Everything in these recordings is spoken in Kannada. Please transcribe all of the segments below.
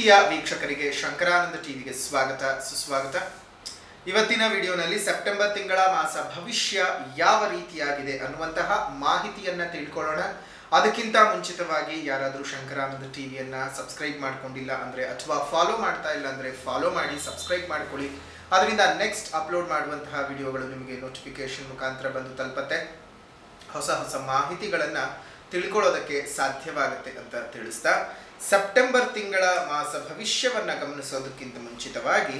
ಪ್ರೀತಿಯ ವೀಕ್ಷಕರಿಗೆ ಶಂಕರಾನಂದ ಟಿವಿಗೆ ಸ್ವಾಗತ ಸುಸ್ವಾಗತ. ಇವತ್ತಿನ ವಿಡಿಯೋನಲ್ಲಿ ಸೆಪ್ಟೆಂಬರ್ ತಿಂಗಳ ಮಾಸ ಭವಿಷ್ಯ ಯಾವ ರೀತಿಯಾಗಿದೆ ಅನ್ನುವಂತಹ ಮಾಹಿತಿಯನ್ನ ತಿಳ್ಕೊಳ್ಳೋಣ. ಅದಕ್ಕಿಂತ ಮುಂಚಿತವಾಗಿ ಯಾರಾದರೂ ಶಂಕರಾನಂದ ಟಿವಿಯನ್ನ ಸಬ್ಸ್ಕ್ರೈಬ್ ಮಾಡ್ಕೊಂಡಿಲ್ಲ ಅಂದ್ರೆ ಅಥವಾ ಫಾಲೋ ಮಾಡ್ತಾ ಇಲ್ಲ ಅಂದ್ರೆ ಫಾಲೋ ಮಾಡಿ, ಸಬ್ಸ್ಕ್ರೈಬ್ ಮಾಡ್ಕೊಳ್ಳಿ. ಅದರಿಂದ ನೆಕ್ಸ್ಟ್ ಅಪ್ಲೋಡ್ ಮಾಡುವಂತಹ ವಿಡಿಯೋಗಳು ನಿಮಗೆ ನೋಟಿಫಿಕೇಶನ್ ಮುಖಾಂತರ ಬಂದು ತಲುಪತ್ತೆ. ಹೊಸ ಹೊಸ ಮಾಹಿತಿಗಳನ್ನ ತಿಳ್ಕೊಳ್ಳೋದಕ್ಕೆ ಸಾಧ್ಯವಾಗುತ್ತೆ ಅಂತ ತಿಳಿಸ್ತಾ, ಸೆಪ್ಟೆಂಬರ್ ತಿಂಗಳ ಮಾಸ ಭವಿಷ್ಯವನ್ನ ಗಮನಿಸೋದಕ್ಕಿಂತ ಮುಂಚಿತವಾಗಿ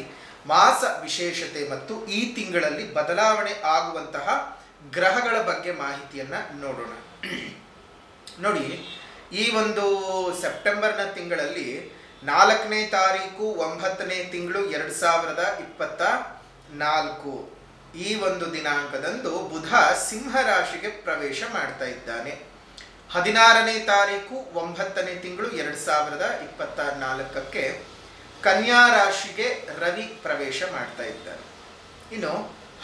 ಮಾಸ ವಿಶೇಷತೆ ಮತ್ತು ಈ ತಿಂಗಳಲ್ಲಿ ಬದಲಾವಣೆ ಆಗುವಂತಹ ಗ್ರಹಗಳ ಬಗ್ಗೆ ಮಾಹಿತಿಯನ್ನ ನೋಡೋಣ. ನೋಡಿ, ಈ ಒಂದು ಸೆಪ್ಟೆಂಬರ್ನ ತಿಂಗಳಲ್ಲಿ 4ನೇ ತಾರೀಕು 9ನೇ ತಿಂಗಳು 2024 ಈ ಒಂದು ದಿನಾಂಕದಂದು ಬುಧ ಸಿಂಹ ರಾಶಿಗೆ ಪ್ರವೇಶ ಮಾಡ್ತಾ ಇದ್ದಾನೆ. 16ನೇ ತಾರೀಕು 9ನೇ ತಿಂಗಳು 2024 ಕನ್ಯಾ ರಾಶಿಗೆ ರವಿ ಪ್ರವೇಶ ಮಾಡ್ತಾ ಇದ್ದಾನೆ. ಇನ್ನು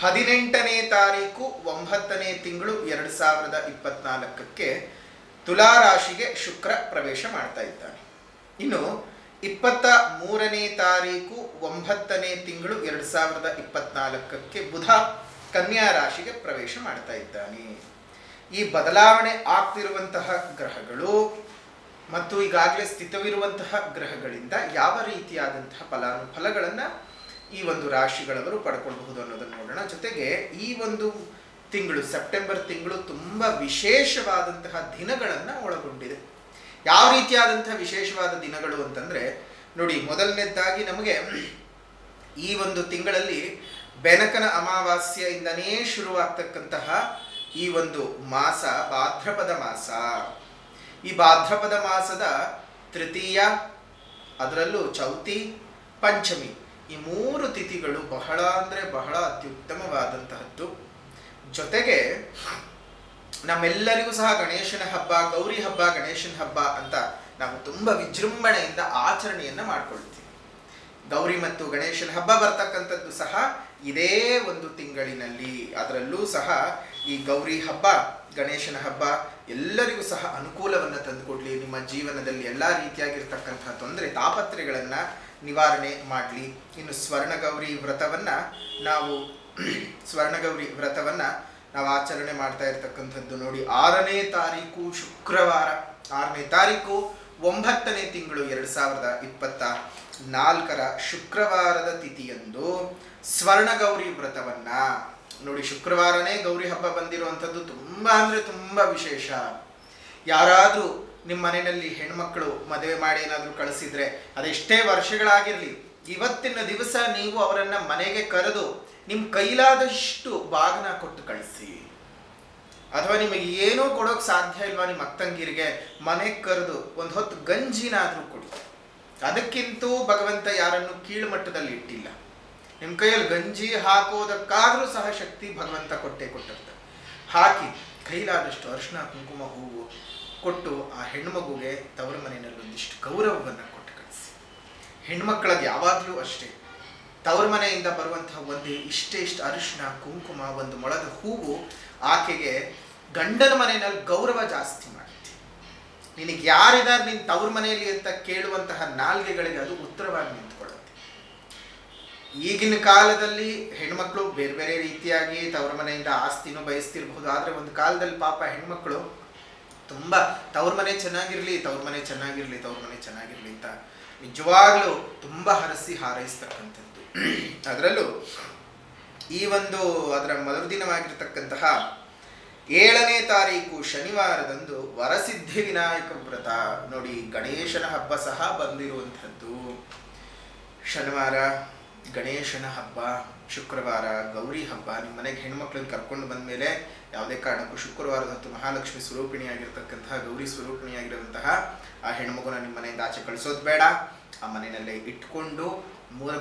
18ನೇ ತಾರೀಕು 9ನೇ ತಿಂಗಳು 2024 ತುಲಾ ರಾಶಿಗೆ ಶುಕ್ರ ಪ್ರವೇಶ ಮಾಡ್ತಾ ಇದ್ದಾನೆ. ಇನ್ನು 23ನೇ ತಾರೀಕು 9ನೇ ತಿಂಗಳು 2024 ಬುಧ ಕನ್ಯಾ ರಾಶಿಗೆ ಪ್ರವೇಶ ಮಾಡ್ತಾ ಇದ್ದಾನೆ. ಈ ಬದಲಾವಣೆ ಆಗ್ತಿರುವಂತಹ ಗ್ರಹಗಳು ಮತ್ತು ಈಗಾಗಲೇ ಸ್ಥಿತವಿರುವಂತಹ ಗ್ರಹಗಳಿಂದ ಯಾವ ರೀತಿಯಾದಂತಹ ಫಲಾನುಫಲಗಳನ್ನು ಈ ಒಂದು ರಾಶಿಗಳವರು ಪಡ್ಕೊಳ್ಬಹುದು ಅನ್ನೋದನ್ನು ನೋಡೋಣ. ಜೊತೆಗೆ ಈ ಒಂದು ತಿಂಗಳು ಸೆಪ್ಟೆಂಬರ್ ತಿಂಗಳು ತುಂಬಾ ವಿಶೇಷವಾದಂತಹ ದಿನಗಳನ್ನು ಒಳಗೊಂಡಿದೆ. ಯಾವ ರೀತಿಯಾದಂತಹ ವಿಶೇಷವಾದ ದಿನಗಳು ಅಂತಂದ್ರೆ ನೋಡಿ, ಮೊದಲನೇದಾಗಿ ನಮಗೆ ಈ ಒಂದು ತಿಂಗಳಲ್ಲಿ ಬೆನಕನ ಅಮಾವಾಸ್ಯೆಯಿಂದನೇ ಶುರುವಾಗ್ತಕ್ಕಂತಹ ಈ ಒಂದು ಮಾಸ ಭಾದ್ರಪದ ಮಾಸ. ಈ ಭಾದ್ರಪದ ಮಾಸದ ತೃತೀಯ, ಅದರಲ್ಲೂ ಚೌತಿ, ಪಂಚಮಿ ಈ 3 ತಿಥಿಗಳು ಬಹಳ ಅಂದ್ರೆ ಬಹಳ ಅತ್ಯುತ್ತಮವಾದಂತಹದ್ದು. ಜೊತೆಗೆ ನಮ್ಮೆಲ್ಲರಿಗೂ ಸಹ ಗಣೇಶನ ಹಬ್ಬ, ಗೌರಿ ಹಬ್ಬ, ಗಣೇಶನ ಹಬ್ಬ ಅಂತ ನಾವು ತುಂಬಾ ವಿಜೃಂಭಣೆಯಿಂದ ಆಚರಣೆಯನ್ನ ಮಾಡ್ಕೊಳ್ತೀವಿ. ಗೌರಿ ಮತ್ತು ಗಣೇಶನ ಹಬ್ಬ ಬರ್ತಕ್ಕಂಥದ್ದು ಸಹ ಇದೇ ಒಂದು ತಿಂಗಳಿನಲ್ಲಿ. ಅದರಲ್ಲೂ ಸಹ ಈ ಗೌರಿ ಹಬ್ಬ, ಗಣೇಶನ ಹಬ್ಬ ಎಲ್ಲರಿಗೂ ಸಹ ಅನುಕೂಲವನ್ನು ತಂದುಕೊಡ್ಲಿ, ನಿಮ್ಮ ಜೀವನದಲ್ಲಿ ಎಲ್ಲ ರೀತಿಯಾಗಿರ್ತಕ್ಕಂತಹ ತೊಂದರೆ ತಾಪತ್ರೆಗಳನ್ನ ನಿವಾರಣೆ ಮಾಡಲಿ. ಇನ್ನು ಸ್ವರ್ಣಗೌರಿ ವ್ರತವನ್ನ ನಾವು ಆಚರಣೆ ಮಾಡ್ತಾ ಇರ್ತಕ್ಕಂಥದ್ದು ನೋಡಿ, 6ನೇ ತಾರೀಕು ಶುಕ್ರವಾರ, 6ನೇ ತಾರೀಕು 9ನೇ ತಿಂಗಳು 2024 ಶುಕ್ರವಾರದ ತಿಥಿಯಂದು ಸ್ವರ್ಣಗೌರಿ ವ್ರತವನ್ನ ನೋಡಿ. ಶುಕ್ರವಾರನೇ ಗೌರಿ ಹಬ್ಬ ಬಂದಿರುವಂಥದ್ದು ತುಂಬಾ ಅಂದ್ರೆ ತುಂಬಾ ವಿಶೇಷ. ಯಾರಾದ್ರೂ ನಿಮ್ಮ ಮನೆಯಲ್ಲಿ ಹೆಣ್ಮಕ್ಳು ಮದುವೆ ಮಾಡಿ ಏನಾದ್ರೂ ಕಳಿಸಿದ್ರೆ, ಅದೆಷ್ಟೇ ವರ್ಷಗಳಾಗಿರ್ಲಿ, ಇವತ್ತಿನ ದಿವಸ ನೀವು ಅವರನ್ನ ಮನೆಗೆ ಕರೆದು ನಿಮ್ ಕೈಲಾದಷ್ಟು ಬಾಗ್ನ ಕೊಟ್ಟು ಕಳಿಸಿ. ಅಥವಾ ನಿಮಗೆ ಏನೂ ಕೊಡೋಕ್ ಸಾಧ್ಯ ಇಲ್ವಾ ನಿಮ್ಮ ಅಕ್ಕಂಗಿರಿಗೆ, ಮನೆಗೆ ಕರೆದು ಒಂದು ಹೊತ್ತು ಗಂಜಿನಾದ್ರೂ ಕೊಡಿ. ಅದಕ್ಕಿಂತೂ ಭಗವಂತ ಯಾರನ್ನು ಕೀಳು ಮಟ್ಟದಲ್ಲಿ ಇಟ್ಟಿಲ್ಲ. ನಿಮ್ಮ ಕೈಯಲ್ಲಿ ಗಂಜಿ ಹಾಕೋದಕ್ಕಾದ್ರೂ ಸಹ ಶಕ್ತಿ ಭಗವಂತ ಕೊಟ್ಟಿರ್ತಾರೆ. ಹಾಕಿ ಕೈಲಾದಷ್ಟು ಅರಿಶಿನ ಕುಂಕುಮ ಹೂವು ಕೊಟ್ಟು ಆ ಹೆಣ್ಮಗುಗೆ ತವರ ಮನೆಯಲ್ಲಿ ಒಂದಿಷ್ಟು ಗೌರವವನ್ನು ಕೊಟ್ಟು ಕಳಿಸಿ. ಹೆಣ್ಮಕ್ಳದ್ದು ಯಾವಾಗಲೂ ಅಷ್ಟೇ, ತವರ ಮನೆಯಿಂದ ಬರುವಂತಹ ಇಷ್ಟೇ ಅರಿಶಿನ ಕುಂಕುಮ, ಒಂದು ಮೊಳದ ಹೂವು ಆಕೆಗೆ ಗಂಡನ ಮನೆಯಲ್ಲಿ ಗೌರವ ಜಾಸ್ತಿ ಮಾಡುತ್ತೆ. ನಿನಗೆ ಯಾರಿದ್ದಾರೆ ನಿನ್ನ ತವರ ಮನೆಯಲ್ಲಿ ಅಂತ ಕೇಳುವಂತಹ ನಾಲ್ಗೆಗಳಿಗೆ ಅದು ಉತ್ತರವಾಗಿ ನಿಂತ್ಕೊಳ್ಳುತ್ತೆ. ಈಗಿನ ಕಾಲದಲ್ಲಿ ಹೆಣ್ಮಕ್ಳು ಬೇರೆ ಬೇರೆ ರೀತಿಯಾಗಿ ತವರ ಮನೆಯಿಂದ ಆಸ್ತಿನೂ ಬಯಸ್ತಿರ್ಬಹುದು. ಆದ್ರೆ ಒಂದು ಕಾಲದಲ್ಲಿ ಪಾಪ ಹೆಣ್ಮಕ್ಳು ತುಂಬಾ ತವ್ರ ಮನೆ ಚೆನ್ನಾಗಿರ್ಲಿ ಅಂತ ನಿಜವಾಗ್ಲೂ ತುಂಬಾ ಹರಸಿ ಹಾರೈಸ್ತಕ್ಕಂಥದ್ದು. ಅದರಲ್ಲೂ ಈ ಒಂದು ಅದರ ಮರುದಿನವಾಗಿರ್ತಕ್ಕಂತಹ 7ನೇ ತಾರೀಕು ಶನಿವಾರದಂದು ವರಸಿದ್ಧಿ ವಿನಾಯಕ ವ್ರತ ನೋಡಿ, ಗಣೇಶನ ಹಬ್ಬ ಸಹ ಬಂದಿರುವಂಥದ್ದು. ಶನಿವಾರ ಗಣೇಶನ ಹಬ್ಬ, ಶುಕ್ರವಾರ ಗೌರಿ ಹಬ್ಬ. ನಿಮ್ಮ ಮನೆಗೆ ಹೆಣ್ಮಕ್ಳನ್ನ ಕರ್ಕೊಂಡು ಬಂದ ಮೇಲೆ ಯಾವುದೇ ಕಾರಣಕ್ಕೂ ಶುಕ್ರವಾರದ ಹೊತ್ತು ಮಹಾಲಕ್ಷ್ಮಿ ಸ್ವರೂಪಿಣಿಯಾಗಿರ್ತಕ್ಕಂತಹ, ಗೌರಿ ಸ್ವರೂಪಿಣಿಯಾಗಿರುವಂತಹ ಆ ಹೆಣ್ಮಗುನ ನಿಮ್ಮ ಮನೆಯಿಂದ ಆಚೆ ಕಳಿಸೋದು ಬೇಡ. ಆ ಮನೆಯಲ್ಲೇ ಇಟ್ಕೊಂಡು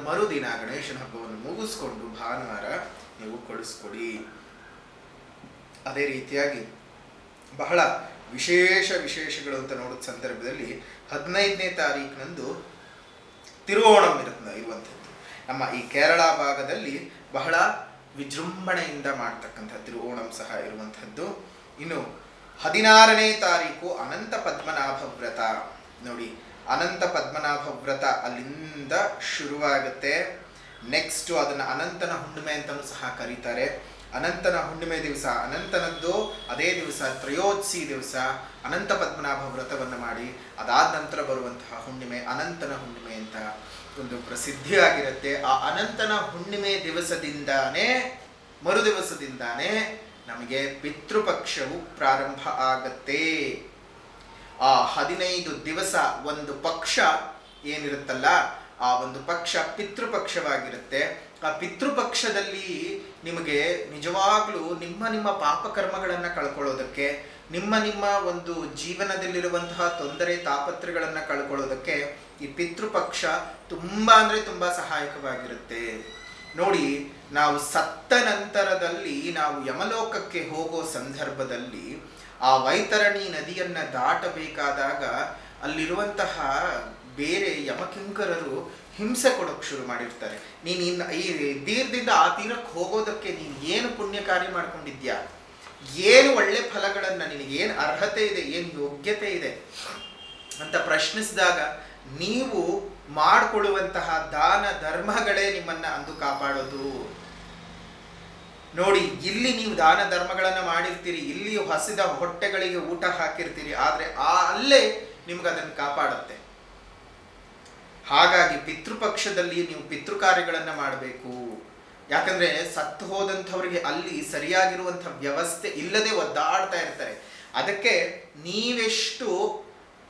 ಮರುದಿನ ಗಣೇಶನ ಹಬ್ಬವನ್ನು ಮುಗಿಸ್ಕೊಂಡು ಭಾನುವಾರ ನೀವು ಕಳಿಸ್ಕೊಡಿ. ಅದೇ ರೀತಿಯಾಗಿ ಬಹಳ ವಿಶೇಷಗಳು ಅಂತ ನೋಡೋ ಸಂದರ್ಭದಲ್ಲಿ 15ನೇ ತಾರೀಕಿನಂದು ತಿರುವೋಣಂ ಇರುವಂಥದ್ದು. ನಮ್ಮ ಈ ಕೇರಳ ಭಾಗದಲ್ಲಿ ಬಹಳ ವಿಜೃಂಭಣೆಯಿಂದ ಮಾಡ್ತಕ್ಕಂಥ ತಿರುವೋಣಂ ಸಹ ಇರುವಂಥದ್ದು. ಇನ್ನು 16ನೇ ತಾರೀಕು ಅನಂತ ಪದ್ಮನಾಭ ವ್ರತ ನೋಡಿ. ಅನಂತ ಪದ್ಮನಾಭ ವ್ರತ ಅಲ್ಲಿಂದ ಶುರುವಾಗುತ್ತೆ. ನೆಕ್ಸ್ಟು ಅದನ್ನು ಅನಂತನ ಹುಣ್ಣಿಮೆ ಅಂತಲೂ ಸಹ ಕರೀತಾರೆ. ಅನಂತನ ಹುಣ್ಣಿಮೆ ದಿವಸ, ಅನಂತನದ್ದು ಅದೇ ದಿವಸ ತ್ರಯೋದಶಿ ದಿವಸ ಅನಂತ ಪದ್ಮನಾಭ ವ್ರತವನ್ನು ಮಾಡಿ ಅದಾದ ನಂತರ ಬರುವಂತಹ ಹುಣ್ಣಿಮೆ ಅನಂತನ ಹುಣ್ಣಿಮೆ ಅಂತ ಒಂದು ಪ್ರಸಿದ್ಧಿಯಾಗಿರುತ್ತೆ. ಆ ಅನಂತನ ಹುಣ್ಣಿಮೆ ದಿವಸದಿಂದಾನೇ, ಮರುದಿವಸದಿಂದಾನೇ ನಮಗೆ ಪಿತೃಪಕ್ಷವು ಪ್ರಾರಂಭ ಆಗತ್ತೆ. ಆ 15 ದಿವಸ ಒಂದು ಪಕ್ಷ ಏನಿರುತ್ತಲ್ಲ, ಆ ಒಂದು ಪಕ್ಷ ಪಿತೃಪಕ್ಷವಾಗಿರುತ್ತೆ. ಆ ಪಿತೃಪಕ್ಷದಲ್ಲಿ ನಿಮಗೆ ನಿಜವಾಗ್ಲೂ ನಿಮ್ಮ ಪಾಪಕರ್ಮಗಳನ್ನು ಕಳ್ಕೊಳ್ಳೋದಕ್ಕೆ, ನಿಮ್ಮ ಒಂದು ಜೀವನದಲ್ಲಿರುವಂತಹ ತೊಂದರೆ ತಾಪತ್ರೆಗಳನ್ನು ಕಳ್ಕೊಳ್ಳೋದಕ್ಕೆ ಈ ಪಿತೃಪಕ್ಷ ತುಂಬ ಸಹಾಯಕವಾಗಿರುತ್ತೆ. ನೋಡಿ, ನಾವು ಸತ್ತ ನಂತರದಲ್ಲಿ ನಾವು ಯಮಲೋಕಕ್ಕೆ ಹೋಗೋ ಸಂದರ್ಭದಲ್ಲಿ ಆ ವೈತರಣಿ ನದಿಯನ್ನ ದಾಟಬೇಕಾದಾಗ ಅಲ್ಲಿರುವಂತಹ ಬೇರೆ ಯಮಕಿಂಕರರು ಹಿಂಸೆ ಕೊಡೋಕೆ ಶುರು ಮಾಡಿರ್ತಾರೆ. ನೀನು ಈ ತೀರದಿಂದ ಆ ತೀರಕ್ಕೆ ಹೋಗೋದಕ್ಕೆ ನೀನು ಏನು ಪುಣ್ಯ ಕಾರ್ಯ ಮಾಡ್ಕೊಂಡಿದ್ಯಾ, ಏನು ಒಳ್ಳೆ ಫಲಗಳನ್ನು, ನಿನಗೇನು ಅರ್ಹತೆ ಇದೆ, ಏನು ಯೋಗ್ಯತೆ ಇದೆ ಅಂತ ಪ್ರಶ್ನಿಸಿದಾಗ ನೀವು ಮಾಡಿಕೊಳ್ಳುವಂತಹ ದಾನ ಧರ್ಮಗಳೇ ನಿಮ್ಮನ್ನ ಅಂದು ಕಾಪಾಡೋದು. ನೋಡಿ, ಇಲ್ಲಿ ನೀವು ದಾನ ಧರ್ಮಗಳನ್ನು ಮಾಡಿರ್ತೀರಿ, ಇಲ್ಲಿ ಹಸಿದ ಹೊಟ್ಟೆಗಳಿಗೆ ಊಟ ಹಾಕಿರ್ತೀರಿ, ಆದರೆ ಅಲ್ಲೇ ನಿಮ್ಗೆ ಅದನ್ನು ಕಾಪಾಡುತ್ತೆ. ಹಾಗಾಗಿ ಪಿತೃಪಕ್ಷದಲ್ಲಿ ನೀವು ಪಿತೃ ಕಾರ್ಯಗಳನ್ನು ಮಾಡಬೇಕು. ಯಾಕಂದ್ರೆ ಸತ್ತು ಹೋದಂಥವ್ರಿಗೆ ಅಲ್ಲಿ ಸರಿಯಾಗಿರುವಂಥ ವ್ಯವಸ್ಥೆ ಇಲ್ಲದೆ ಒದ್ದಾಡ್ತಾ ಇರ್ತಾರೆ. ಅದಕ್ಕೆ ನೀವೆಷ್ಟು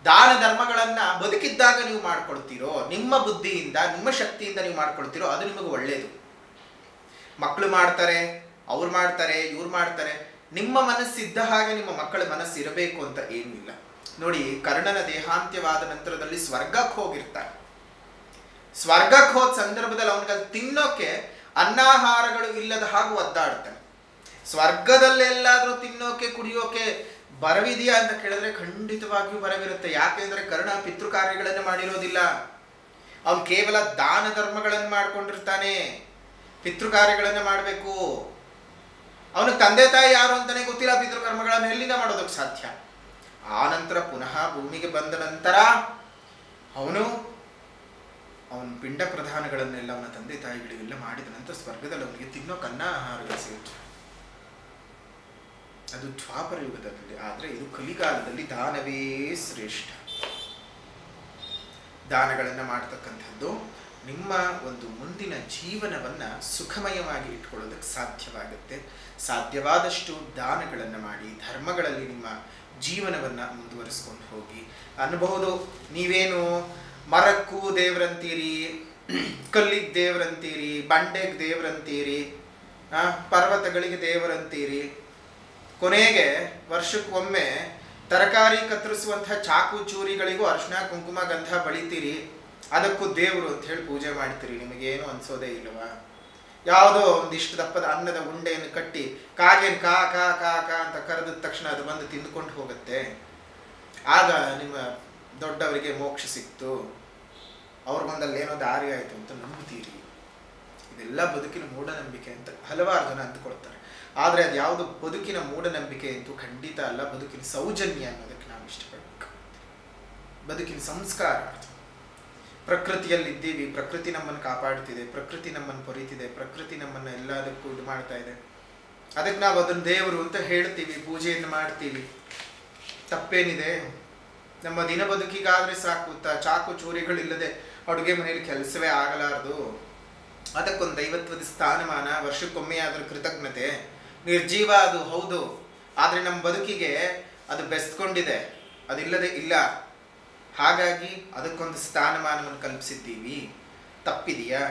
ದಾನ ಧರ್ಮಗಳನ್ನ ಬದುಕಿದ್ದಾಗ ನೀವು ಮಾಡ್ಕೊಳ್ತೀರೋ, ನಿಮ್ಮ ಬುದ್ಧಿಯಿಂದ ನಿಮ್ಮ ಶಕ್ತಿಯಿಂದ ನೀವು ಮಾಡ್ಕೊಳ್ತೀರೋ, ಅದು ನಿಮಗೆ ಒಳ್ಳೆಯದು. ಮಕ್ಕಳು ಮಾಡ್ತಾರೆ, ಅವ್ರು ಮಾಡ್ತಾರೆ, ಇವ್ರು ಮಾಡ್ತಾರೆ, ನಿಮ್ಮ ಮನಸ್ಸಿದ್ದ ಹಾಗೆ ನಿಮ್ಮ ಮಕ್ಕಳ ಮನಸ್ಸು ಇರಬೇಕು ಅಂತ ಏನಿಲ್ಲ. ನೋಡಿ, ಕರ್ಣನ ದೇಹಾಂತ್ಯವಾದ ನಂತರದಲ್ಲಿ ಸ್ವರ್ಗಕ್ಕೆ ಹೋಗಿರ್ತಾರೆ. ಸ್ವರ್ಗಕ್ಕೆ ಹೋದ ಸಂದರ್ಭದಲ್ಲಿ ಅವನಿಗೆ ತಿನ್ನೋಕೆ ಅನ್ನಾಹಾರಗಳು ಇಲ್ಲದ ಹಾಗೂ ಒದ್ದಾಡ್ತಾನೆ. ಸ್ವರ್ಗದಲ್ಲೆಲ್ಲಾದ್ರೂ ತಿನ್ನೋಕೆ ಕುಡಿಯೋಕೆ ಬರವಿದೆಯಾ ಅಂತ ಕೇಳಿದ್ರೆ ಖಂಡಿತವಾಗಿಯೂ ಬರವಿರುತ್ತೆ. ಯಾಕೆಂದ್ರೆ ಕರ್ಣ ಪಿತೃ ಕಾರ್ಯಗಳನ್ನು ಮಾಡಿರೋದಿಲ್ಲ, ಅವನು ಕೇವಲ ದಾನ ಧರ್ಮಗಳನ್ನು ಮಾಡ್ಕೊಂಡಿರ್ತಾನೆ. ಪಿತೃ ಕಾರ್ಯಗಳನ್ನು ಮಾಡಬೇಕು, ಅವನಿಗೆ ತಂದೆ ತಾಯಿ ಯಾರು ಅಂತಾನೆ ಗೊತ್ತಿಲ್ಲ. ಪಿತೃಕರ್ಮಗಳನ್ನು ಎಲ್ಲಿಂದ ಮಾಡೋದಕ್ಕೆ ಸಾಧ್ಯ? ಆ ನಂತರ ಪುನಃ ಭೂಮಿಗೆ ಬಂದ ನಂತರ ಅವನು ಪಿಂಡ ಪ್ರಧಾನಗಳನ್ನೆಲ್ಲ ಅವನ ತಂದೆ ತಾಯಿಗಳಿಗೆಲ್ಲ ಮಾಡಿದ ನಂತರ ಸ್ವರ್ಗದಲ್ಲಿ ಅವನಿಗೆ ತಿನ್ನೋಕೆ ಅನ್ನಾಹಾರಗಳು ಸಿಗುತ್ತೆ. ಅದು ದ್ವಾಪರ ಯುಗದಲ್ಲಿ. ಆದರೆ ಇದು ಕಲಿಕಾಲದಲ್ಲಿ ದಾನವೇ ಶ್ರೇಷ್ಠ. ದಾನಗಳನ್ನು ಮಾಡ್ತಕ್ಕಂಥದ್ದು ನಿಮ್ಮ ಒಂದು ಮುಂದಿನ ಜೀವನವನ್ನು ಸುಖಮಯವಾಗಿ ಇಟ್ಕೊಳ್ಳೋದಕ್ಕೆ ಸಾಧ್ಯವಾಗುತ್ತೆ. ಸಾಧ್ಯವಾದಷ್ಟು ದಾನಗಳನ್ನು ಮಾಡಿ ಧರ್ಮಗಳಲ್ಲಿ ನಿಮ್ಮ ಜೀವನವನ್ನು ಮುಂದುವರಿಸ್ಕೊಂಡು ಹೋಗಿ. ಅನ್ನಬಹುದು, ನೀವೇನು ಮರಕ್ಕೂ ದೇವ್ರಂತೀರಿ, ಕಲ್ಲಿಗೆ ದೇವ್ರಂತೀರಿ, ಬಂಡೆಗೆ ದೇವ್ರಂತೀರಿ, ಪರ್ವತಗಳಿಗೆ ದೇವರಂತೀರಿ, ಕೊನೆಗೆ ವರ್ಷಕ್ಕೊಮ್ಮೆ ತರಕಾರಿ ಕತ್ತರಿಸುವಂತಹ ಚಾಕು ಚೂರಿಗಳಿಗೂ ಅರ್ಶಿನ ಕುಂಕುಮ ಗಂಧ ಬಳಿತೀರಿ, ಅದಕ್ಕೂ ದೇವರು ಅಂತ ಹೇಳಿ ಪೂಜೆ ಮಾಡ್ತೀರಿ. ನಿಮಗೇನು ಅನ್ಸೋದೇ ಇಲ್ವಾ? ಯಾವುದೋ ಒಂದಿಷ್ಟು ದಪ್ಪದ ಅನ್ನದ ಉಂಡೆಯನ್ನು ಕಟ್ಟಿ ಕಾಗೇನು ಕಾ ಕಾ ಕಾ ಕಾ ಅಂತ ಕರೆದ ತಕ್ಷಣ ಅದು ಬಂದು ತಿಂದುಕೊಂಡು ಹೋಗುತ್ತೆ. ಆಗ ನಿಮ್ಮ ದೊಡ್ಡವರಿಗೆ ಮೋಕ್ಷ ಸಿಕ್ತು, ಅವ್ರಿಗೊಂದಲ್ಲಿ ಏನೋ ದಾರಿ ಆಯಿತು ಅಂತ ನಂಬುತ್ತೀರಿ. ಇದೆಲ್ಲ ಬದುಕಿನ ಮೂಢನಂಬಿಕೆ ಅಂತ ಹಲವಾರು ಜನ ಅಂದ್ಕೊಳ್ತಾರೆ. ಆದರೆ ಅದು ಯಾವುದು ಬದುಕಿನ ಮೂಢನಂಬಿಕೆ ಅಂತೂ ಖಂಡಿತ ಅಲ್ಲ. ಬದುಕಿನ ಸೌಜನ್ಯ ಅನ್ನೋದಕ್ಕೆ ನಾವು ಇಷ್ಟಪಡಬೇಕು. ಬದುಕಿನ ಸಂಸ್ಕಾರ. ಪ್ರಕೃತಿಯಲ್ಲಿದ್ದೀವಿ, ಪ್ರಕೃತಿ ನಮ್ಮನ್ನು ಕಾಪಾಡ್ತಿದೆ, ಪ್ರಕೃತಿ ನಮ್ಮನ್ನು ಪೊರೀತಿದೆ, ಪ್ರಕೃತಿ ನಮ್ಮನ್ನು ಎಲ್ಲದಕ್ಕೂ ಇದು ಮಾಡ್ತಾ ಇದೆ. ಅದಕ್ಕೆ ನಾವು ಅದನ್ನು ದೇವರು ಅಂತ ಹೇಳ್ತೀವಿ, ಪೂಜೆಯನ್ನು ಮಾಡ್ತೀವಿ. ತಪ್ಪೇನಿದೆ? ನಮ್ಮ ದಿನ ಬದುಕಿಗಾದರೆ ಸಾಕು. ಚಾಕು ಚೂರಿಗಳಿಲ್ಲದೆ ಅಡುಗೆ ಮನೆಯಲ್ಲಿ ಕೆಲಸವೇ ಆಗಲಾರದು. ಅದಕ್ಕೊಂದು ದೈವತ್ವದ ಸ್ಥಾನಮಾನ, ವರ್ಷಕ್ಕೊಮ್ಮೆ ಆದರೂ ಕೃತಜ್ಞತೆ. ನಿರ್ಜೀವ ಅದು ಹೌದು, ಆದರೆ ನಮ್ಮ ಬದುಕಿಗೆ ಅದು ಬೆಸ್ಕೊಂಡಿದೆ, ಅದಿಲ್ಲದೆ ಇಲ್ಲ. ಹಾಗಾಗಿ ಅದಕ್ಕೊಂದು ಸ್ಥಾನಮಾನವನ್ನು ಕಲ್ಪಿಸಿದ್ದೀವಿ. ತಪ್ಪಿದೆಯಾ?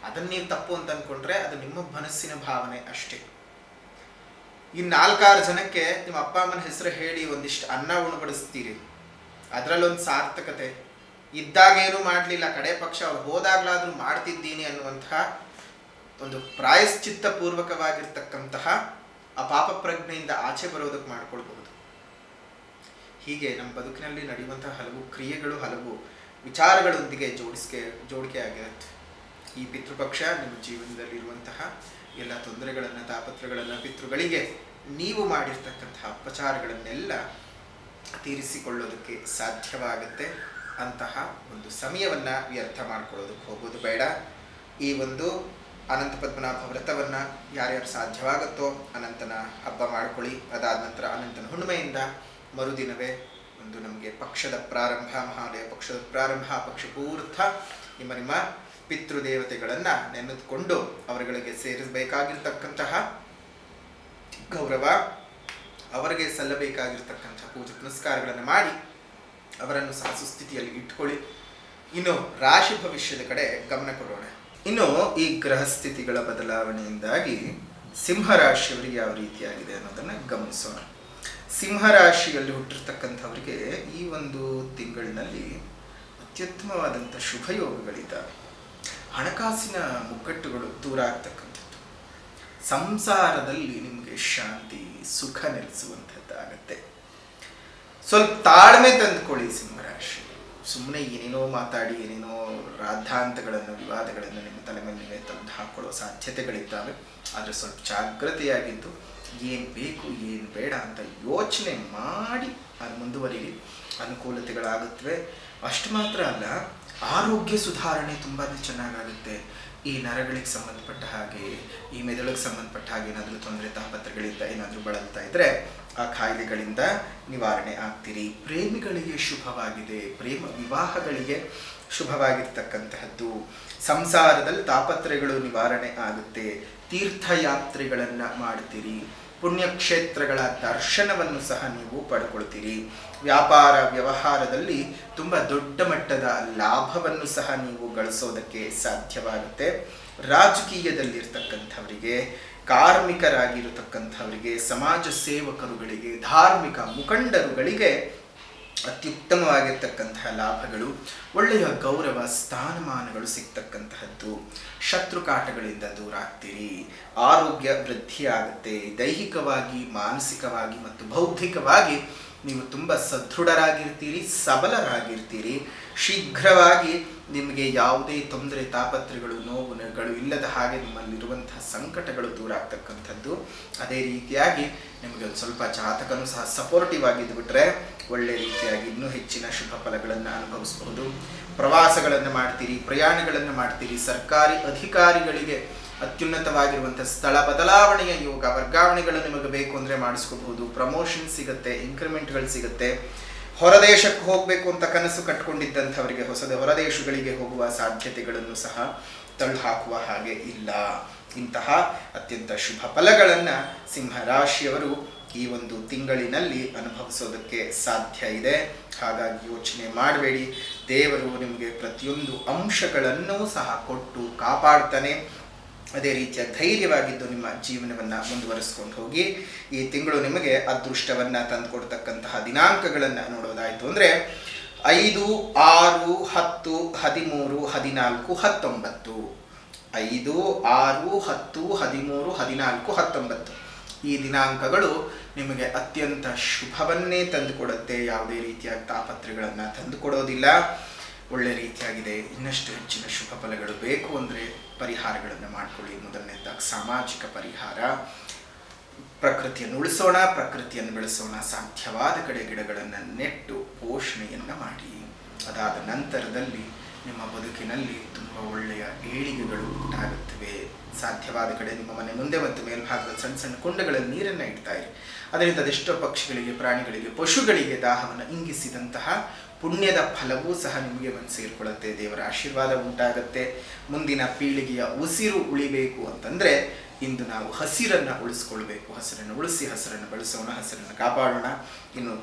ಅದನ್ನು ನೀವು ತಪ್ಪು ಅಂತ ಅಂದ್ಕೊಂಡ್ರೆ ಅದು ನಿಮ್ಮ ಮನಸ್ಸಿನ ಭಾವನೆ ಅಷ್ಟೇ. ಇನ್ನು 4-6 ಜನಕ್ಕೆ ನಿಮ್ಮ ಅಪ್ಪ ಅಮ್ಮನ ಹೆಸರು ಹೇಳಿ ಒಂದಿಷ್ಟು ಅನ್ನ ಉಣಬಡಿಸ್ತೀರಿ, ಅದರಲ್ಲೊಂದು ಸಾರ್ಥಕತೆ. ಇದ್ದಾಗೇನೂ ಮಾಡಲಿಲ್ಲ, ಕಡೆ ಪಕ್ಷ ಅವ್ರು ಹೋದಾಗ್ಲಾದ್ರೂ ಮಾಡ್ತಿದ್ದೀನಿ ಅನ್ನುವಂತಹ ಒಂದು ಪ್ರಾಯಶ್ಚಿತ್ತ ಪೂರ್ವಕವಾಗಿರ್ತಕ್ಕಂತಹ ಆ ಪಾಪ ಪ್ರಜ್ಞೆಯಿಂದ ಆಚೆ ಬರೋದಕ್ಕೆ ಮಾಡ್ಕೊಳ್ಬಹುದು. ಹೀಗೆ ನಮ್ಮ ಬದುಕಿನಲ್ಲಿ ನಡೆಯುವಂತಹ ಹಲವು ಕ್ರಿಯೆಗಳು, ಹಲವು ವಿಚಾರಗಳೊಂದಿಗೆ ಜೋಡಿಕೆ ಆಗಿರುತ್ತೆ. ಈ ಪಿತೃಪಕ್ಷ ನಿಮ್ಮ ಜೀವನದಲ್ಲಿರುವಂತಹ ಎಲ್ಲ ತೊಂದರೆಗಳನ್ನು, ತಾಪತ್ರಗಳನ್ನು, ಪಿತೃಗಳಿಗೆ ನೀವು ಮಾಡಿರ್ತಕ್ಕಂತಹ ಅಪಚಾರಗಳನ್ನೆಲ್ಲ ತೀರಿಸಿಕೊಳ್ಳೋದಕ್ಕೆ ಸಾಧ್ಯವಾಗುತ್ತೆ. ಅಂತಹ ಒಂದು ಸಮಯವನ್ನು ವ್ಯರ್ಥ ಮಾಡ್ಕೊಳ್ಳೋದಕ್ಕೆ ಹೋಗೋದು ಬೇಡ. ಈ ಒಂದು ಅನಂತ ಪದ್ಮನಾಭ ವ್ರತವನ್ನು ಯಾರ್ಯಾರು ಸಾಧ್ಯವಾಗುತ್ತೋ ಅನಂತನ ಹಬ್ಬ ಮಾಡ್ಕೊಳ್ಳಿ. ಅದಾದ ನಂತರ ಅನಂತನ ಹುಣ್ಣಿಮೆಯಿಂದ ಮರುದಿನವೇ ಒಂದು ನಮಗೆ ಪಕ್ಷದ ಪ್ರಾರಂಭ, ಮಹಾಲಯ ಪಕ್ಷದ ಪ್ರಾರಂಭ. ಪಕ್ಷ ಪೂರ್ತ ನಿಮ್ಮ ನಿಮ್ಮ ಪಿತೃದೇವತೆಗಳನ್ನು ನೆನೆದುಕೊಂಡು ಅವರುಗಳಿಗೆ ಸೇರಿಸಬೇಕಾಗಿರ್ತಕ್ಕಂತಹ ಗೌರವ, ಅವರಿಗೆ ಸಲ್ಲಬೇಕಾಗಿರ್ತಕ್ಕಂಥ ಪೂಜೆ ಪುನಸ್ಕಾರಗಳನ್ನು ಮಾಡಿ ಅವರನ್ನು ಸಹ ಸುಸ್ಥಿತಿಯಲ್ಲಿ ಇಟ್ಕೊಳ್ಳಿ. ಇನ್ನು ರಾಶಿ ಭವಿಷ್ಯದ ಕಡೆ ಗಮನ ಕೊಡೋಣ. ಇನ್ನು ಈ ಗ್ರಹ ಸ್ಥಿತಿಗಳ ಬದಲಾವಣೆಯಿಂದಾಗಿ ಸಿಂಹರಾಶಿಯವರಿಗೆ ಯಾವ ರೀತಿಯಾಗಿದೆ ಅನ್ನೋದನ್ನು ಗಮನಿಸೋಣ. ಸಿಂಹರಾಶಿಯಲ್ಲಿ ಹುಟ್ಟಿರ್ತಕ್ಕಂಥವರಿಗೆ ಈ ಒಂದು ತಿಂಗಳಿನಲ್ಲಿ ಅತ್ಯುತ್ತಮವಾದಂಥ ಶುಭಯೋಗಗಳಿದ್ದಾವೆ. ಹಣಕಾಸಿನ ಮುಗ್ಗಟ್ಟುಗಳು ದೂರ ಆಗ್ತಕ್ಕಂಥದ್ದು, ಸಂಸಾರದಲ್ಲಿ ನಿಮಗೆ ಶಾಂತಿ ಸುಖ ನೆಲೆಸುವಂಥದ್ದಾಗತ್ತೆ. ಸ್ವಲ್ಪ ತಾಳ್ಮೆ ತಂದುಕೊಳ್ಳಿ ಸಿಂಹರಾಶಿ. ಸುಮ್ಮನೆ ಏನೇನೋ ಮಾತಾಡಿ ಏನೇನೋ ರಾದ್ಧಾಂತಗಳನ್ನು ವಿವಾದಗಳನ್ನು ನಿಮ್ಮ ತಲೆ ಮೇಲೆ ನೀವೇ ತಂದು ಹಾಕೊಳ್ಳೋ ಸಾಧ್ಯತೆಗಳಿದ್ದಾವೆ. ಆದರೆ ಸ್ವಲ್ಪ ಜಾಗ್ರತೆಯಾಗಿದ್ದು ಏನು ಬೇಕು ಏನು ಬೇಡ ಅಂತ ಯೋಚನೆ ಮಾಡಿ ಅದು ಮುಂದುವರಿರಿ, ಅನುಕೂಲತೆಗಳಾಗುತ್ತವೆ. ಅಷ್ಟು ಮಾತ್ರ ಅಲ್ಲ, ಆರೋಗ್ಯ ಸುಧಾರಣೆ ತುಂಬಾ ಚೆನ್ನಾಗಾಗುತ್ತೆ. ಈ ನರಗಳಿಗೆ ಸಂಬಂಧಪಟ್ಟ ಹಾಗೆ, ಈ ಮೆದುಳಿಗೆ ಸಂಬಂಧಪಟ್ಟ ಹಾಗೆ ಏನಾದರೂ ತೊಂದರೆ ತಾಪತ್ರಗಳಿಂದ ಏನಾದರೂ ಬಳಲ್ತಾ ಇದ್ದರೆ ಆ ಕಾಯಿಲೆಗಳಿಂದ ನಿವಾರಣೆ ಆಗ್ತೀರಿ. ಪ್ರೇಮಿಗಳಿಗೆ ಶುಭವಾಗಿದೆ, ಪ್ರೇಮ ವಿವಾಹಗಳಿಗೆ ಶುಭವಾಗಿರ್ತಕ್ಕಂತಹದ್ದು. ಸಂಸಾರದಲ್ಲಿ ತಾಪತ್ರಗಳು ನಿವಾರಣೆ ಆಗುತ್ತೆ. ತೀರ್ಥಯಾತ್ರೆಗಳನ್ನು ಮಾಡ್ತೀರಿ, ಪುಣ್ಯಕ್ಷೇತ್ರಗಳ ದರ್ಶನವನ್ನು ಸಹ ನೀವು ಪಡ್ಕೊಳ್ತೀರಿ. ವ್ಯಾಪಾರ ವ್ಯವಹಾರದಲ್ಲಿ ತುಂಬ ದೊಡ್ಡ ಮಟ್ಟದ ಲಾಭವನ್ನು ಸಹ ನೀವು ಗಳಿಸೋದಕ್ಕೆ ಸಾಧ್ಯವಾಗುತ್ತೆ. ರಾಜಕೀಯದಲ್ಲಿರ್ತಕ್ಕಂಥವರಿಗೆ, ಕಾರ್ಮಿಕರಾಗಿರತಕ್ಕಂಥವರಿಗೆ, ಸಮಾಜ ಸೇವಕರುಗಳಿಗೆ, ಧಾರ್ಮಿಕ ಮುಖಂಡರುಗಳಿಗೆ ಅತ್ಯುತ್ತಮವಾಗಿರ್ತಕ್ಕಂತಹ ಲಾಭಗಳು, ಒಳ್ಳೆಯ ಗೌರವ ಸ್ಥಾನಮಾನಗಳು ಸಿಗ್ತಕ್ಕಂತಹದ್ದು. ಶತ್ರುಕಾಟಗಳಿಂದ ದೂರ ಆಗ್ತೀರಿ, ಆರೋಗ್ಯ ವೃದ್ಧಿಯಾಗುತ್ತೆ. ದೈಹಿಕವಾಗಿ, ಮಾನಸಿಕವಾಗಿ ಮತ್ತು ಬೌದ್ಧಿಕವಾಗಿ ನೀವು ತುಂಬ ಸದೃಢರಾಗಿರ್ತೀರಿ, ಸಬಲರಾಗಿರ್ತೀರಿ. ಶೀಘ್ರವಾಗಿ ನಿಮಗೆ ಯಾವುದೇ ತೊಂದರೆ ತಾಪತ್ರಗಳು ನೋವುಗಳು ಇಲ್ಲದ ಹಾಗೆ ನಿಮ್ಮಲ್ಲಿರುವಂತಹ ಸಂಕಟಗಳು ದೂರ ಆಗ್ತಕ್ಕಂಥದ್ದು. ಅದೇ ರೀತಿಯಾಗಿ ನಿಮಗೆ ಒಂದು ಸ್ವಲ್ಪ ಜಾತಕನೂ ಸಹ ಸಪೋರ್ಟಿವ್ ಆಗಿದ್ದು ಬಿಟ್ಟರೆ ಒಳ್ಳೆ ರೀತಿಯಾಗಿ ಇನ್ನೂ ಹೆಚ್ಚಿನ ಶುಭ ಫಲಗಳನ್ನು ಅನುಭವಿಸಬಹುದು. ಪ್ರವಾಸಗಳನ್ನು ಮಾಡ್ತೀರಿ, ಪ್ರಯಾಣಗಳನ್ನು ಮಾಡ್ತೀರಿ. ಸರ್ಕಾರಿ ಅಧಿಕಾರಿಗಳಿಗೆ ಅತ್ಯುನ್ನತವಾಗಿರುವಂಥ ಸ್ಥಳ ಬದಲಾವಣೆಯ ಯೋಗ, ವರ್ಗಾವಣೆಗಳು ನಿಮಗೆ ಬೇಕು ಅಂದರೆ ಮಾಡಿಸ್ಕೋಬಹುದು. ಪ್ರಮೋಷನ್ ಸಿಗುತ್ತೆ, ಇನ್ಕ್ರಿಮೆಂಟ್ಗಳು ಸಿಗುತ್ತೆ. ಹೊರದೇಶಕ್ಕೆ ಹೋಗಬೇಕು ಅಂತ ಕನಸು ಕಟ್ಕೊಂಡಿದ್ದಂಥವರಿಗೆ ಹೊರದೇಶಗಳಿಗೆ ಹೋಗುವ ಸಾಧ್ಯತೆಗಳನ್ನು ಸಹ ತಳ್ಳು ಹಾಕುವ ಹಾಗೆ ಇಲ್ಲ. ಇಂತಹ ಅತ್ಯಂತ ಶುಭ ಫಲಗಳನ್ನು ಸಿಂಹರಾಶಿಯವರು ಈ ಒಂದು ತಿಂಗಳಿನಲ್ಲಿ ಅನುಭವಿಸೋದಕ್ಕೆ ಸಾಧ್ಯ ಇದೆ. ಹಾಗಾಗಿ ಯೋಚನೆ ಮಾಡಬೇಡಿ, ದೇವರು ನಿಮಗೆ ಪ್ರತಿಯೊಂದು ಅಂಶಗಳನ್ನೂ ಸಹ ಕೊಟ್ಟು ಕಾಪಾಡ್ತಾನೆ. ಅದೇ ರೀತಿಯ ಧೈರ್ಯವಾಗಿದ್ದು ನಿಮ್ಮ ಜೀವನವನ್ನು ಮುಂದುವರಿಸ್ಕೊಂಡು ಹೋಗಿ. ಈ ತಿಂಗಳು ನಿಮಗೆ ಅದೃಷ್ಟವನ್ನು ತಂದುಕೊಡ್ತಕ್ಕಂತಹ ದಿನಾಂಕಗಳನ್ನು ನೋಡೋದಾಯಿತು ಅಂದರೆ 5, 6, 10, 13, 14, 19. 5, 6, 10, 13, 14, 19 ಈ ದಿನಾಂಕಗಳು ನಿಮಗೆ ಅತ್ಯಂತ ಶುಭವನ್ನೇ ತಂದುಕೊಡುತ್ತೆ. ಯಾವುದೇ ರೀತಿಯ ತಾಪತ್ರೆಗಳನ್ನು ತಂದುಕೊಡೋದಿಲ್ಲ. ಒಳ್ಳೆ ರೀತಿಯಾಗಿದೆ. ಇನ್ನಷ್ಟು ಹೆಚ್ಚಿನ ಶುಭ ಫಲಗಳು ಬೇಕು ಅಂದರೆ ಪರಿಹಾರಗಳನ್ನು ಮಾಡಿಕೊಳ್ಳಿ. ಮೊದಲನೇದಾಗಿ ಸಾಮಾಜಿಕ ಪರಿಹಾರ. ಪ್ರಕೃತಿಯನ್ನು ಉಳಿಸೋಣ, ಪ್ರಕೃತಿಯನ್ನು ಬೆಳೆಸೋಣ. ಸಾಧ್ಯವಾದ ಕಡೆ ಗಿಡಗಳನ್ನು ನೆಟ್ಟು ಪೋಷಣೆಯನ್ನು ಮಾಡಿ. ಅದಾದ ನಂತರದಲ್ಲಿ ನಿಮ್ಮ ಬದುಕಿನಲ್ಲಿ ತುಂಬ ಒಳ್ಳೆಯ ಏಳಿಗೆಗಳು ಉಂಟಾಗುತ್ತವೆ. ಸಾಧ್ಯವಾದ ಕಡೆ ನಿಮ್ಮ ಮನೆ ಮುಂದೆ ಮತ್ತು ಮೇಲ್ಭಾಗದಲ್ಲಿ ಸಣ್ಣ ಸಣ್ಣ ಕುಂಡಗಳಲ್ಲಿ ನೀರನ್ನು ಇಡ್ತಾ ಇರಿ. ಅದರಿಂದ ಅದೆಷ್ಟೋ ಪಕ್ಷಿಗಳಿಗೆ, ಪ್ರಾಣಿಗಳಿಗೆ, ಪಶುಗಳಿಗೆ ದಾಹವನ್ನು ಇಂಗಿಸಿದಂತಹ ಪುಣ್ಯದ ಫಲವೂ ಸಹ ನಿಮಗೆ ಬಂದು ಸೇರಿಕೊಳ್ಳುತ್ತೆ. ದೇವರ ಆಶೀರ್ವಾದ ಉಂಟಾಗುತ್ತೆ. ಮುಂದಿನ ಪೀಳಿಗೆಯ ಉಸಿರು ಉಳಿಬೇಕು ಅಂತಂದರೆ ಇಂದು ನಾವು ಹಸಿರನ್ನು ಉಳಿಸ್ಕೊಳ್ಬೇಕು. ಹಸಿರನ್ನು ಉಳಿಸಿ ಹಸಿರನ್ನು ಬೆಳೆಸೋಣ, ಹಸಿರನ್ನು ಕಾಪಾಡೋಣ. ಇನ್ನು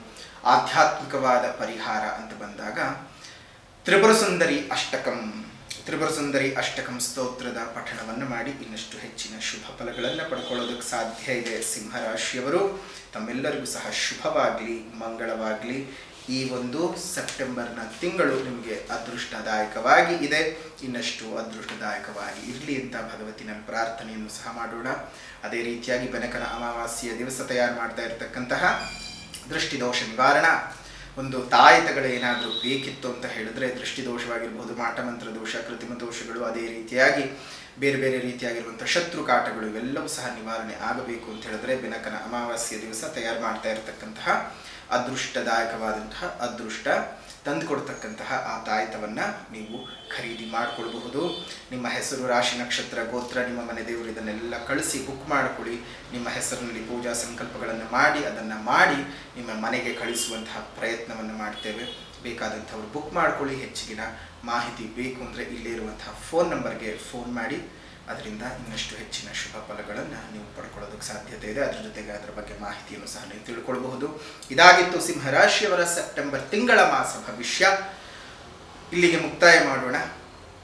ಆಧ್ಯಾತ್ಮಿಕವಾದ ಪರಿಹಾರ ಅಂತ ಬಂದಾಗ ತ್ರಿಪುರ ಸುಂದರಿ ಅಷ್ಟಕಂ ಸ್ತೋತ್ರದ ಪಠಣವನ್ನು ಮಾಡಿ ಇನ್ನಷ್ಟು ಹೆಚ್ಚಿನ ಶುಭ ಫಲಗಳನ್ನು ಪಡ್ಕೊಳ್ಳೋದಕ್ಕೆ ಸಾಧ್ಯ ಇದೆ. ಸಿಂಹರಾಶಿಯವರು ತಮ್ಮೆಲ್ಲರಿಗೂ ಸಹ ಶುಭವಾಗಲಿ, ಮಂಗಳವಾಗಲಿ. ಈ ಒಂದು ಸೆಪ್ಟೆಂಬರ್ನ ತಿಂಗಳು ನಿಮಗೆ ಅದೃಷ್ಟದಾಯಕವಾಗಿ ಇದೆ. ಇನ್ನಷ್ಟು ಅದೃಷ್ಟದಾಯಕವಾಗಿ ಇರಲಿ ಅಂತ ಭಗವತಿನಲ್ಲಿ ಪ್ರಾರ್ಥನೆಯನ್ನು ಸಹ ಮಾಡೋಣ. ಅದೇ ರೀತಿಯಾಗಿ ಬೆನಕನ ಅಮಾವಾಸ್ಯೆಯ ದಿವಸ ತಯಾರು ಮಾಡ್ತಾ ಇರತಕ್ಕಂತಹ ದೃಷ್ಟಿದೋಷ ನಿವಾರಣ ಒಂದು ತಾಯತಗಳೇನಾದರೂ ಬೇಕಿತ್ತು ಅಂತ ಹೇಳಿದ್ರೆ ದೃಷ್ಟಿದೋಷವಾಗಿರ್ಬೋದು, ಮಾಟಮಂತ್ರ ದೋಷ, ಕೃತಿಮ ದೋಷಗಳು, ಅದೇ ರೀತಿಯಾಗಿ ಬೇರೆ ಬೇರೆ ರೀತಿಯಾಗಿರುವಂಥ ಶತ್ರುಕಾಟಗಳು ಇವೆಲ್ಲವೂ ಸಹ ನಿವಾರಣೆ ಆಗಬೇಕು ಅಂತ ಹೇಳಿದ್ರೆ ಬೆನಕನ ಅಮಾವಾಸ್ಯೆಯ ದಿವಸ ತಯಾರು ಮಾಡ್ತಾ ಇರತಕ್ಕಂತಹ ಅದೃಷ್ಟದಾಯಕವಾದಂತಹ ಅದೃಷ್ಟ ತಂದು ಕೊಡ್ತಕ್ಕಂತಹ ಆ ತಾಯ್ತವನ್ನು ನೀವು ಖರೀದಿ ಮಾಡಿಕೊಳ್ಬಹುದು. ನಿಮ್ಮ ಹೆಸರು, ರಾಶಿ, ನಕ್ಷತ್ರ, ಗೋತ್ರ, ನಿಮ್ಮ ಮನೆ ದೇವರು ಇದನ್ನೆಲ್ಲ ಕಳಿಸಿ ಬುಕ್ ಮಾಡಿಕೊಳ್ಳಿ. ನಿಮ್ಮ ಹೆಸರಿನಲ್ಲಿ ಪೂಜಾ ಸಂಕಲ್ಪಗಳನ್ನು ಮಾಡಿ ಅದನ್ನು ಮಾಡಿ ನಿಮ್ಮ ಮನೆಗೆ ಕಳಿಸುವಂತಹ ಪ್ರಯತ್ನವನ್ನು ಮಾಡ್ತೇವೆ. ಬೇಕಾದಂಥವ್ರು ಬುಕ್ ಮಾಡ್ಕೊಳ್ಳಿ. ಹೆಚ್ಚಿನ ಮಾಹಿತಿ ಬೇಕು ಅಂದರೆ ಇಲ್ಲೇ ಇರುವಂತಹ ಫೋನ್ ನಂಬರ್ಗೆ ಫೋನ್ ಮಾಡಿ. ಅದರಿಂದ ಇನ್ನಷ್ಟು ಹೆಚ್ಚಿನ ಶುಭ ಫಲಗಳನ್ನು ನೀವು ಪಡ್ಕೊಳ್ಳೋದಕ್ಕೆ ಸಾಧ್ಯತೆ ಇದೆ. ಅದರ ಜೊತೆಗೆ ಅದರ ಬಗ್ಗೆ ಮಾಹಿತಿಯನ್ನು ಸಹ ನೀವು ತಿಳ್ಕೊಳ್ಬಹುದು. ಇದಾಗಿತ್ತು ಸಿಂಹರಾಶಿಯವರ ಸೆಪ್ಟೆಂಬರ್ ತಿಂಗಳ ಮಾಸ ಭವಿಷ್ಯ. ಇಲ್ಲಿಗೆ ಮುಕ್ತಾಯ ಮಾಡೋಣ.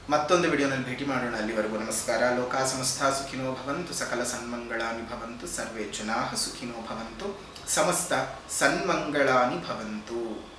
ಮತ್ತೊಂದು ವಿಡಿಯೋನಲ್ಲಿ ಭೇಟಿ ಮಾಡೋಣ. ಅಲ್ಲಿವರೆಗೂ ನಮಸ್ಕಾರ. ಲೋಕಾ ಸಮಸ್ತ ಸುಖಿನೋ ಭವಂತು, ಸಕಲ ಸನ್ಮಂಗಳಾನಿ ಭವಂತು, ಸರ್ವೇ ಜನಾಃ ಸುಖಿನೋ ಭವಂತು, ಸಮಸ್ತ ಸನ್ಮಂಗಳಾನಿ ಭವಂತು.